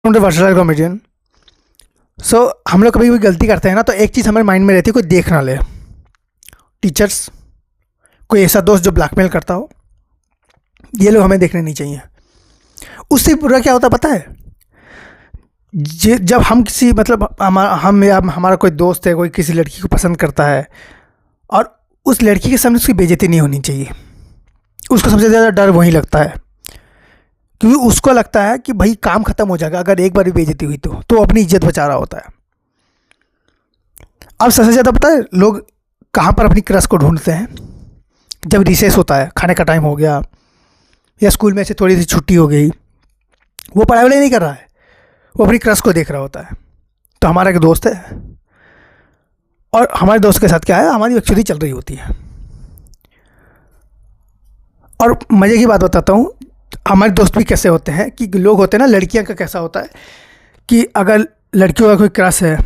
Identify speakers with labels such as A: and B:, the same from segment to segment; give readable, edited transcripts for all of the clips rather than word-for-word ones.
A: Versatile comedian. सो हम लोग कभी भी गलती करते हैं ना, तो एक चीज़ हमारे माइंड में रहती है, कोई देख ना ले। टीचर्स, कोई ऐसा दोस्त जो ब्लैकमेल करता हो, ये लोग हमें देखने नहीं चाहिए। उससे बुरा क्या होता है पता है? जब हम किसी मतलब हम या हमारा कोई दोस्त है, कोई किसी लड़की को पसंद करता है और उस लड़की के सामने उसकी बेइज्जती नहीं होनी चाहिए। उसको सबसे ज़्यादा डर वही लगता है, क्योंकि उसको लगता है कि भाई काम खत्म हो जाएगा अगर एक बार भी बेइज्जती हुई तो वो अपनी इज्जत बचा रहा होता है। अब सबसे ज़्यादा पता है लोग कहाँ पर अपनी क्रश को ढूंढते हैं? जब रिसेस होता है, खाने का टाइम हो गया, या स्कूल में से थोड़ी सी छुट्टी हो गई, वो पढ़ाई वढ़ाई नहीं कर रहा है, वो अपनी क्रश को देख रहा होता है। तो हमारा एक दोस्त है और हमारे दोस्त के साथ क्या है, हमारी एक्चुअली चल रही होती है। और मज़े की बात बताता हूँ, हमारे दोस्त भी कैसे होते हैं कि लोग होते हैं ना, लड़कियां का कैसा होता है कि अगर लड़कियों का कोई क्रश है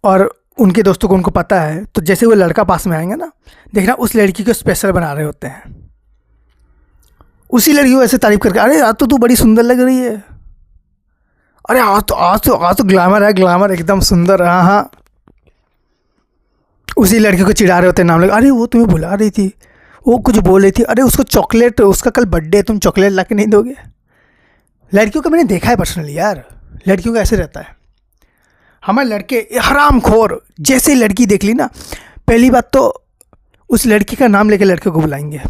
A: और उनके दोस्तों को उनको पता है, तो जैसे वो लड़का पास में आएंगे ना, देखना उस लड़की को स्पेशल बना रहे होते हैं। उसी लड़की को ऐसे तारीफ करके, अरे आज तो तू बड़ी सुंदर लग रही है, अरे आज तो ग्लैमर है, ग्लैमर एकदम सुंदर। हाँ हाँ, उसी लड़की को चिढ़ा रहे होते हैं, नाम लगा, अरे वो तुम्हें बुला रही थी, वो कुछ बोल रही थी, अरे उसको चॉकलेट, उसका कल बर्थडे है, तुम चॉकलेट ला के नहीं दोगे? लड़कियों को मैंने देखा है पर्सनली यार, लड़कियों का ऐसे रहता है। हमारे लड़के हरामखोर, जैसे ही लड़की देख ली ना, पहली बात तो उस लड़की का नाम लेके लड़के को बुलाएंगे।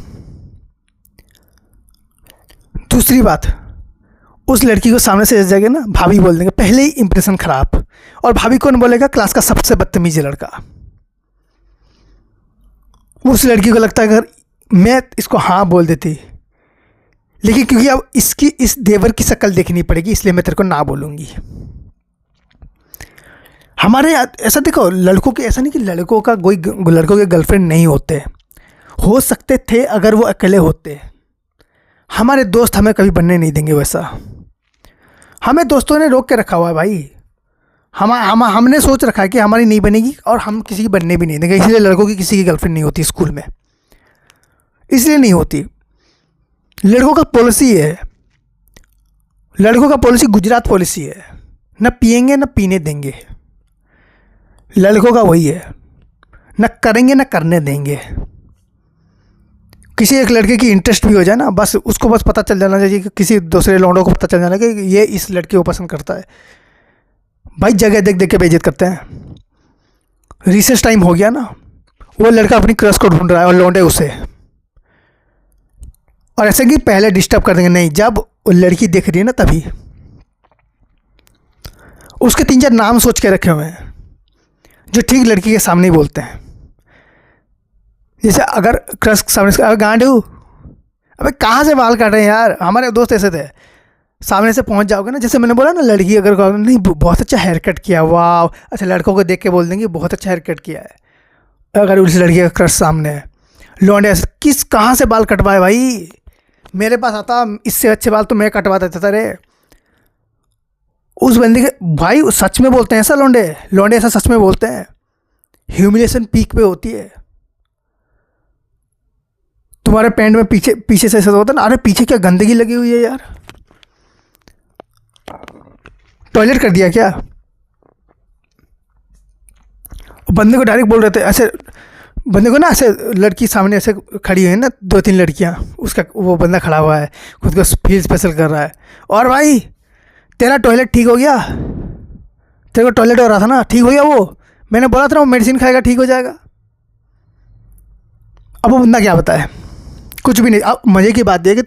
A: दूसरी बात, उस लड़की को सामने से इस जगह ना भाभी बोल देंगे, पहले ही इंप्रेशन खराब। और भाभी कौन बोलेगा? क्लास का सबसे बदतमीज लड़का। उस लड़की को लगता है अगर मैं इसको हाँ बोल देती, लेकिन क्योंकि अब इसकी इस देवर की शक्ल देखनी पड़ेगी, इसलिए मैं तेरे को ना बोलूँगी। हमारे ऐसा देखो, लड़कों के ऐसा नहीं कि लड़कों के गर्लफ्रेंड नहीं होते, हो सकते थे अगर वो अकेले होते। हमारे दोस्त हमें कभी बनने नहीं देंगे वैसा। हमें दोस्तों ने रोक के रखा हुआ है भाई। हमने सोच रखा है कि हमारी नहीं बनेगी और हम किसी की बनने भी नहीं देंगे। इसलिए लड़कों की किसी की गर्लफ्रेंड नहीं होती स्कूल में, इसलिए नहीं होती। लड़कों का पॉलिसी है, लड़कों का पॉलिसी गुजरात पॉलिसी है, न पिएंगे न पीने देंगे। लड़कों का वही है, न करेंगे न करने देंगे। किसी एक लड़के की इंटरेस्ट भी हो जाए ना, बस उसको बस पता चल जाना चाहिए कि किसी दूसरे लौंडों को पता चल जाना कि ये इस लड़के को पसंद करता है, भाई जगह देख देख के बेइज्जत करते हैं। रिसेस टाइम हो गया ना, वो लड़का अपनी क्रश को ढूंढ रहा है और लौंडे उसे, और ऐसे कि पहले डिस्टर्ब कर देंगे। नहीं, जब वो लड़की देख रही है ना, तभी उसके 3-4 नाम सोच के रखे हुए हैं जो ठीक लड़की के सामने ही बोलते हैं। जैसे अगर क्रश सामने से, अरे गांडू, अबे कहाँ से बाल काट रहे हैं यार? हमारे दोस्त ऐसे थे, सामने से पहुंच जाओगे ना, जैसे मैंने बोला ना, लड़की अगर नहीं बहुत अच्छा हेयर कट किया, वाह, अच्छा, लड़कों को देख के बोल देंगे बहुत अच्छा हेयर कट किया है। अगर उस लड़की का क्रश सामने है, लौंडे किस कहाँ से बाल कटवाए भाई? मेरे पास आता, इससे अच्छे बाल तो मैं कटवा देता था रे। उस बंदे के भाई सच में बोलते हैं ऐसा, लौंडे ऐसा सच में बोलते हैं। ह्यूमिलेशन पीक पे होती है। तुम्हारे पैंट में पीछे से ऐसा होता है ना, अरे पीछे क्या गंदगी लगी हुई है यार, टॉयलेट कर दिया क्या? बंदे को डायरेक्ट बोल रहे थे ऐसे, बंदे को ना ऐसे, लड़की सामने ऐसे खड़ी है ना, 2-3 लड़कियां, उसका वो बंदा खड़ा हुआ है, खुद को फील स्पेशल कर रहा है, और भाई तेरा टॉयलेट ठीक हो गया? तेरे को टॉयलेट हो रहा था ना, ठीक हो गया? वो मैंने बोला था ना, वो मेडिसिन खाएगा ठीक हो जाएगा। अब वो बंदा क्या बताए? कुछ भी नहीं। अब मज़े की बात यह है कि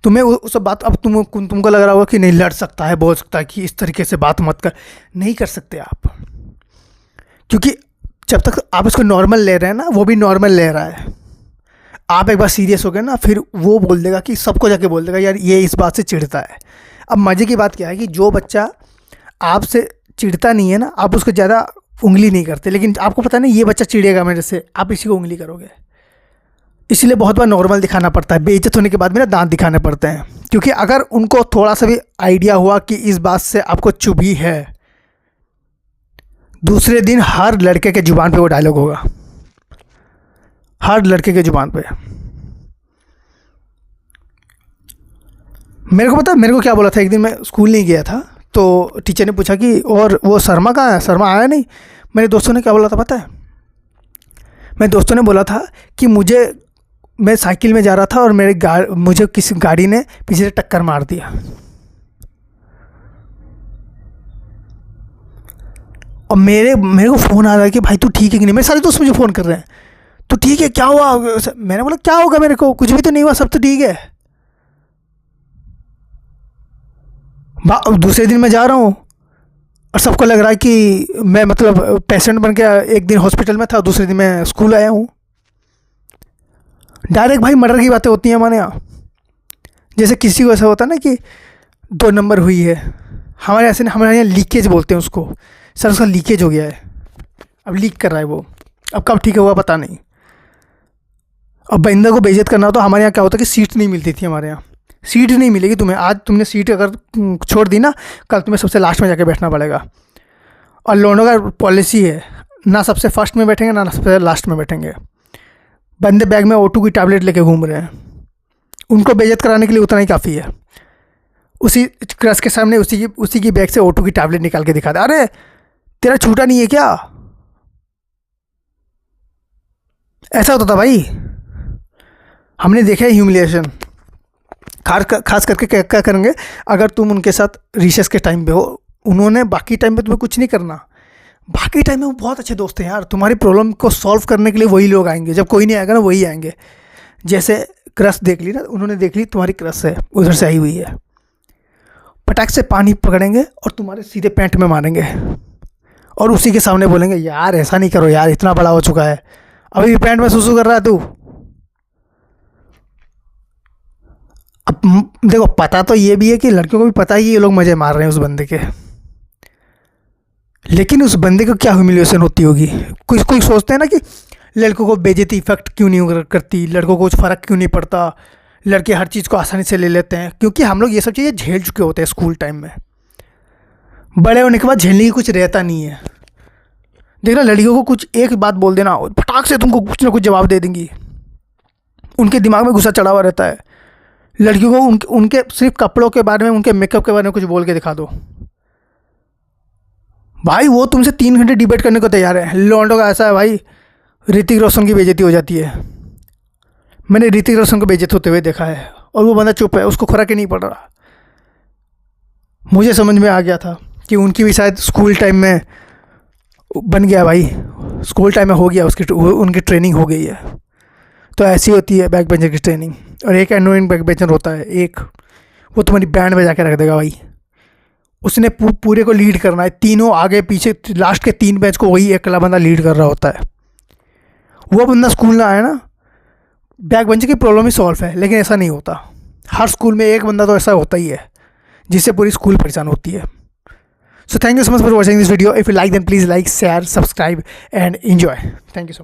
A: तुम्हें उस बात, अब तुमको लग रहा होगा कि नहीं, लड़ सकता है, बोल सकता है कि इस तरीके से बात मत कर। नहीं कर सकते आप, क्योंकि जब तक आप इसको नॉर्मल ले रहे हैं ना, वो भी नॉर्मल ले रहा है। आप एक बार सीरियस हो गए ना, फिर वो बोल देगा कि सबको जाके बोल देगा यार ये इस बात से चिढ़ता है। अब मज़े की बात क्या है कि जो बच्चा आपसे चिढ़ता नहीं है ना, आप उसको ज़्यादा उंगली नहीं करते, लेकिन आपको पता नहीं ये बच्चा चिढ़ेगा मेरे से, आप इसी को उंगली करोगे। इसलिए बहुत बार नॉर्मल दिखाना पड़ता है, बेइज्जत होने के बाद में ना दांत दिखाने पड़ते हैं, क्योंकि अगर उनको थोड़ा सा भी आइडिया हुआ कि इस बात से आपको चुभी है, दूसरे दिन हर लड़के के जुबान पे वो डायलॉग होगा, हर लड़के के जुबान पे। मेरे को पता है मेरे को क्या बोला था, एक दिन मैं स्कूल नहीं गया था तो टीचर ने पूछा कि और वो शर्मा कहाँ है, शर्मा आया नहीं। मेरे दोस्तों ने क्या बोला था पता है, मेरे दोस्तों ने बोला था कि मैं साइकिल में जा रहा था और मुझे किसी गाड़ी ने पीछे से टक्कर मार दिया। और मेरे को फ़ोन आ रहा है कि भाई तू ठीक है कि नहीं। मेरे सारे दोस्त मुझे फ़ोन कर रहे हैं, तो ठीक है क्या हुआ। मैंने बोला क्या होगा, मेरे को कुछ भी तो नहीं हुआ, सब तो ठीक है। दूसरे दिन मैं जा रहा हूँ और सबको लग रहा है कि मैं मतलब पेशेंट बन के एक दिन हॉस्पिटल में था, दूसरे दिन मैं स्कूल आया हूँ। डायरेक्ट भाई मर्डर की बातें होती हैं हमारे यहाँ। जैसे किसी को ऐसा होता है ना कि 2 नंबर हुई है, हमारे यहाँ लीकेज बोलते हैं उसको। सर उसका लीकेज हो गया है, अब लीक कर रहा है वो, अब कब ठीक होगा पता नहीं। अब बंदा को बेइज्जत करना हो तो हमारे यहाँ क्या होता है कि सीट नहीं मिलती थी। हमारे यहाँ सीट नहीं मिलेगी तुम्हें, आज तुमने सीट अगर छोड़ दी ना, कल तुम्हें सबसे लास्ट में जाके बैठना पड़ेगा। और लोगों का पॉलिसी है, ना सबसे फर्स्ट में बैठेंगे ना सबसे लास्ट में बैठेंगे। बंदे बैग में O2 की टैबलेट लेके घूम रहे हैं, उनको बेइज्जत कराने के लिए उतना ही काफ़ी है। उसी क्रश के सामने उसी की बैग से O2 की टैबलेट निकाल के दिखा दे, अरे तेरा छूटा नहीं है क्या। ऐसा होता था भाई, हमने देखा है ह्यूमिलिएशन। खास करके क्या करेंगे अगर तुम उनके साथ रिसेस के टाइम पे हो, उन्होंने बाकी टाइम पे तुम्हें कुछ नहीं करना। बाकी टाइम में वो बहुत अच्छे दोस्त हैं यार, तुम्हारी प्रॉब्लम को सॉल्व करने के लिए वही लोग आएंगे। जब कोई नहीं आएगा ना वही आएंगे। जैसे क्रश देख ली ना, उन्होंने देख ली तुम्हारी क्रश है, उधर से आई हुई है, पटाख से पानी पकड़ेंगे और तुम्हारे सीधे पैंट में मारेंगे और उसी के सामने बोलेंगे यार ऐसा नहीं करो यार, इतना बड़ा हो चुका है, अभी भी पैंट में सुसु कर रहा है तू। अब देखो पता तो ये भी है कि लड़कियों को भी पता है कि ये लोग मज़े मार रहे हैं उस बंदे के, लेकिन उस बंदे को क्या ह्यूमिलिएशन होती होगी। कोई सोचते हैं ना कि लड़कों को बेइज्जती इफेक्ट क्यों नहीं करती, लड़कों को कुछ फ़र्क क्यों नहीं पड़ता, लड़के हर चीज़ को आसानी से ले लेते हैं। क्योंकि हम लोग ये सब चीज़ें झेल चुके होते हैं स्कूल टाइम में। बड़े होने के बाद झेलने की कुछ रहता नहीं है। देखना लड़कियों को कुछ एक बात बोल देना, फटाक से तुमको कुछ ना कुछ जवाब दे देंगी। उनके दिमाग में गुस्सा चढ़ा हुआ रहता है। लड़कियों को उनके सिर्फ कपड़ों के बारे में, उनके मेकअप के बारे में कुछ बोल के दिखा दो, भाई वो तुमसे 3 घंटे डिबेट करने को तैयार है। लौंडों का ऐसा है भाई, ऋतिक रोशन की बेइज्जती हो जाती है। मैंने ऋतिक रोशन को बेइज्जत होते हुए देखा है और वो बंदा चुप है, उसको खुराक ही नहीं पड़ रहा। मुझे समझ में आ गया था कि उनकी भी शायद स्कूल टाइम में बन गया भाई, स्कूल टाइम में हो गया, उनकी ट्रेनिंग हो गई है। तो ऐसी होती है बैक बेंचर की ट्रेनिंग। और एक एनोइंग बैक बेंचर होता है, एक वो तुम्हारी बैंड बजा के रख देगा भाई। उसने पूरे को लीड करना है, तीनों आगे पीछे लास्ट के 3 बेंच को वही अकेला बंदा लीड कर रहा होता है। वो बंदा स्कूल ना आए ना, बैक बेंचर की प्रॉब्लम ही सॉल्व है। लेकिन ऐसा नहीं होता, हर स्कूल में एक बंदा तो ऐसा होता ही है जिससे पूरी स्कूल परेशान होती है। So thank you so much for watching this video. If you like then please like, share, subscribe and enjoy. Thank you so much.